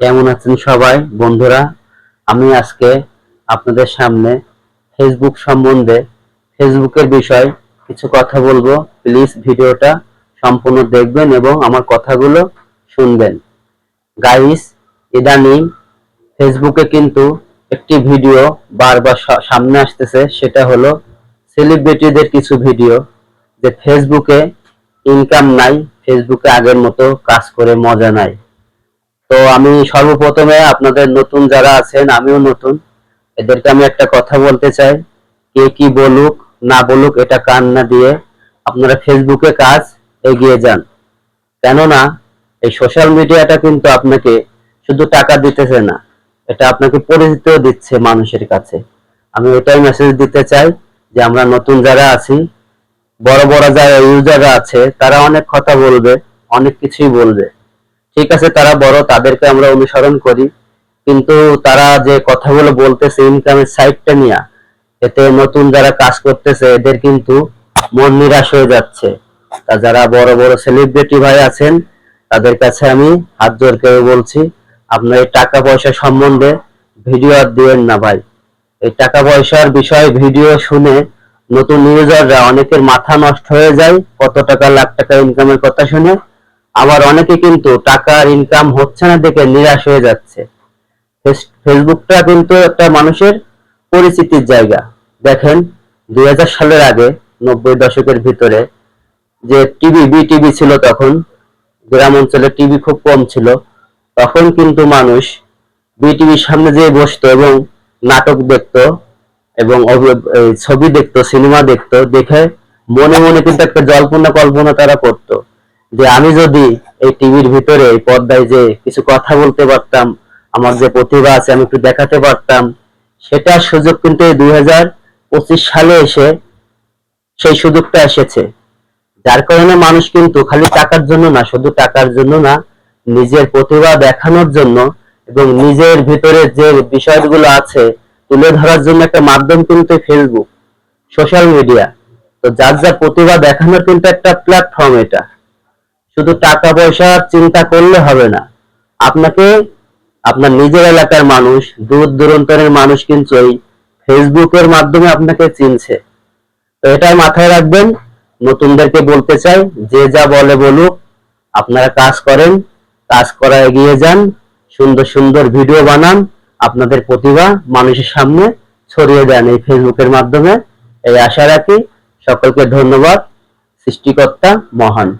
কেমন আছেন সবাই বন্ধুরা? আমি আজকে আপনাদের সামনে ফেসবুক সম্বন্ধে, ফেসবুকের বিষয় কিছু কথা বলবো। প্লিজ ভিডিওটা সম্পূর্ণ দেখবেন এবং আমার কথাগুলো শুনবেন। গাইস, ইদানিং ফেসবুকে কিন্তু একটি ভিডিও বারবার সামনে আসতেছে, সেটা হলো সেলিব্রিটিদের কিছু ভিডিও, যে ফেসবুকে ইনকাম নাই, ফেসবুকে আগের মতো কাজ করে মজা নাই। তো আমি সর্বপ্রথমে আপনাদের নতুন যারা আছেন, আমিও নতুন, এদেরকে আমি একটা কথা বলতে চাই। কে কি বলুক না বলুক এটা কান না দিয়ে আপনারা ফেসবুকে কাজ এগিয়ে যান। কেননা এই সোশ্যাল মিডিয়াটা কিন্তু আপনাকে শুধু টাকা দিতেছে না, এটা আপনাকে পরিচিতিও দিচ্ছে মানুষের কাছে। আমি এটাই মেসেজ দিতে চাই যে আমরা নতুন যারা আছি, বড় বড় যারা ইউজাররা আছে তারা অনেক কথা বলবে, অনেক কিছুই বলবে। ঠিক আছে, তারা বড়, তাদেরকে আমরা অনুসরণ করি, কিন্তু তারা যে কথাগুলো বলতেছে ইনকামের সাইডটা নিয়ে, এতে নতুন যারা কাজ করতেছে এদের কিন্তু মন নিরাশ হয়ে যাচ্ছে। তা যারা বড় বড় সেলিব্রিটি ভাই আছেন তাদের কাছে আমি হাত জোর করে বলছি, আপনার এই টাকা পয়সা সম্বন্ধে ভিডিও আর দিয়েন না ভাই। এই টাকা পয়সার বিষয়ে ভিডিও শুনে নতুন ইউজাররা অনেকের মাথা নষ্ট হয়ে যায়, কত টাকা লাখ টাকা ইনকামের কথা শুনে। আবার অনেকে কিন্তু টাকার ইনকাম হচ্ছে না দেখে নিরাশ হয়ে যাচ্ছে। ফেসবুকটা কিন্তু একটা মানুষের পরিচিতির জায়গা। দেখেন, 2000 সালের আগে, 90 দশকের ভিতরে যে টিভি, বিটিভি ছিল, তখন গ্রাম অঞ্চলে টিভি খুব কম ছিল। তখন কিন্তু মানুষ বিটিভির সামনে যেয়ে বসতো এবং নাটক দেখতো এবং ছবি দেখতো, সিনেমা দেখতো, দেখে মনে মনে কিন্তু একটা জল্পনা কল্পনা তারা করতো যে আমি যদি এই টিভির ভিতরে, এই পর্দায় যে কিছু কথা বলতে পারতাম, আমার যে প্রতিভা আছে আমি একটু দেখাতে পারতাম। সেটার সুযোগ কিন্তু এই 2025 সালে এসে সেই সুযোগটা এসেছে। যার কারণে মানুষ কিন্তু খালি টাকার জন্য না, শুধু টাকার জন্য না, নিজের প্রতিভা দেখানোর জন্য এবং নিজের ভিতরে যে বিষয়গুলো আছে তুলে ধরার জন্য একটা মাধ্যম কিন্তু ফেসবুক, সোশ্যাল মিডিয়া। তো যার যার প্রতিভা দেখানোর কিন্তু একটা প্ল্যাটফর্ম এটা। শুধু টাকা পয়সা চিন্তা করলে হবে না, আপনাকে আপনার নিজের এলাকার মানুষ, দূর দূরান্তরের মানুষ কিন্তু এই ফেসবুকের মাধ্যমে আপনাকে চিনছে। তো এটাই মাথায় রাখবেন। নতুনদেরকে বলতে চাই, যে যা বলে বলুক, আপনারা কাজ করেন, কাজ করা এগিয়ে যান, সুন্দর সুন্দর ভিডিও বানান, আপনাদের প্রতিভা মানুষের সামনে ছড়িয়ে দেন এই ফেসবুকের মাধ্যমে। এই আশা রাখি। সকলকে ধন্যবাদ। সৃষ্টিকর্তা মহান।